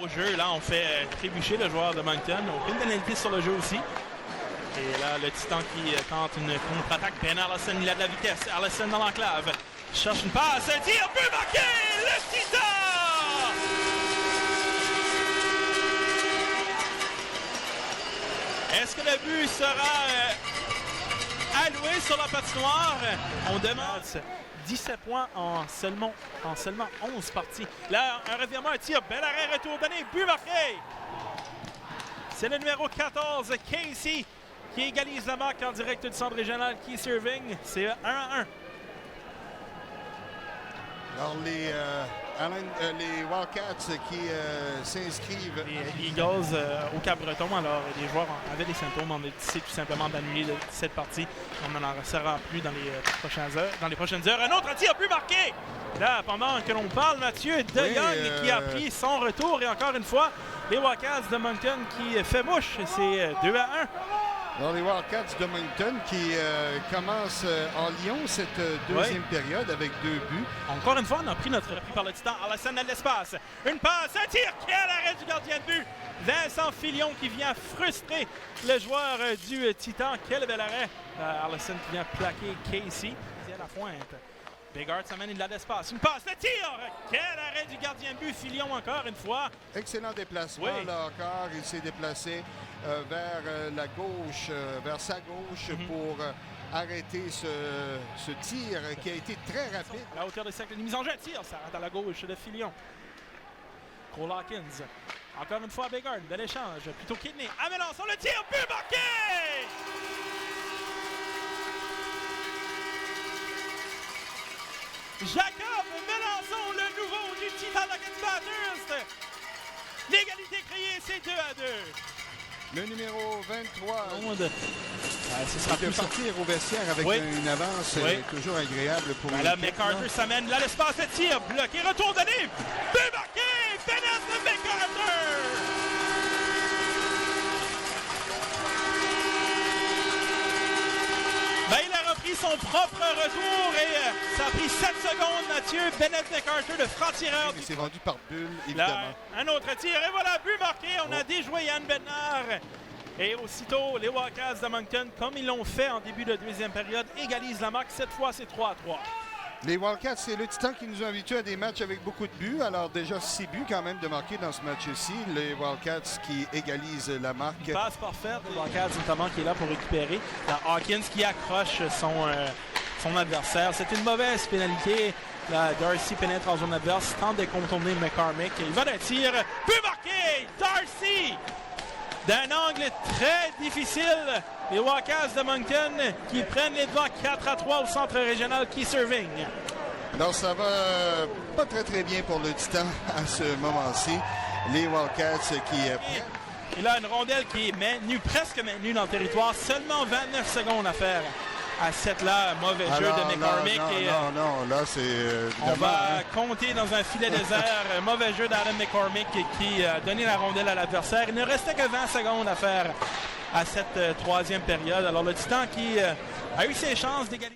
au jeu. Là, on fait trébucher le joueur de Moncton. Aucune pénalité sur le jeu aussi. Et là, le Titan qui tente une contre-attaque. Ben Allison, il a de la vitesse. Allison dans l'enclave. Cherche une passe. Un tir, but marqué! Le Titan! Est-ce que le but sera alloué sur la patinoire? On demande 17 points en seulement 11 parties. Là, un revirement, un tir, bel arrêt, retour donné, but marqué! C'est le numéro 14, Casey, qui égalise la marque en direct du centre régional Keys Irving. C'est 1-1. Alors, les Wildcats qui s'inscrivent. Les Eagles au Cap-Breton, alors les joueurs avaient des symptômes. On a décidé tout simplement d'annuler cette partie. On n'en restera plus dans les prochaines heures. Un autre tir, but marqué! Là, pendant que l'on parle, Mathieu De Jong qui a pris son retour. Et encore une fois, les Wildcats de Moncton qui fait mouche. C'est 2-1. Alors, les Wildcats de Moncton qui commencent en Lyon cette deuxième période avec 2 buts. Encore une fois, on a pris notre repris par le Titan. Allison a de l'espace. Une passe, un tir. Quel arrêt du gardien de but! Vincent Filion qui vient frustrer le joueur du Titan. Quel bel arrêt. Allison qui vient plaquer Casey. C'est à la pointe. Bigard s'amène, il a de l'espace. Une passe, le tir! Quel arrêt du gardien de but, Filion encore une fois. Excellent déplacement, là encore. Il s'est déplacé vers la gauche, vers sa gauche pour arrêter ce tir qui a été très rapide. À la hauteur de cercle de mise en jeu, tir, ça rentre à la gauche de Filion. Cole Hawkins. Encore une fois, Bigard de l'échange. Plutôt Kidney. À Mélenchon, le tir, but marqué! Jacob Mélenchon, le nouveau du Titan Nuggets Bathurst. L'égalité créée, c'est 2-2. Le numéro 23. Ce sera de partir au vestiaire avec une avance toujours agréable pour là, McArthur s'amène. Là, l'espace de tir. Bloqué. Retour donné. But marqué. Finesse de McArthur. Il a repris son propre retour et ça a pris 7 secondes, Mathieu. Bennett McArthur, le franc-tireur. Il s'est vendu par bulle, évidemment. Là, un autre tir et voilà, but marqué. On a déjoué Yann Bednar. Et aussitôt, les Wildcats de Moncton, comme ils l'ont fait en début de deuxième période, égalisent la marque. Cette fois, c'est 3-3. Les Wildcats, c'est le Titan qui nous a habitués à des matchs avec beaucoup de buts. Alors déjà 6 buts quand même de marquer dans ce match-ci. Les Wildcats qui égalisent la marque. Une passe parfaite. Les Wildcats notamment qui est là pour récupérer. Là, Hawkins qui accroche son adversaire. C'est une mauvaise pénalité. Là, Darcy pénètre en zone adverse, tente de contourner McCormick. Il va d'un tir. But marqué! Darcy! D'un angle très difficile. Les Wildcats de Moncton qui prennent les devants 4-3 au centre régional Keys Irving. Alors ça va pas très bien pour le Titan à ce moment-ci. Les Wildcats qui... Et là, une rondelle qui est presque maintenue dans le territoire. Seulement 29 secondes à faire à cette là. Mauvais jeu de McCormick. Non, là c'est... on va compter dans un filet désert. Mauvais jeu d'Adam McCormick qui a donné la rondelle à l'adversaire. Il ne restait que 20 secondes à faire à cette troisième période. Alors le Titan qui a eu ses chances d'égaliser.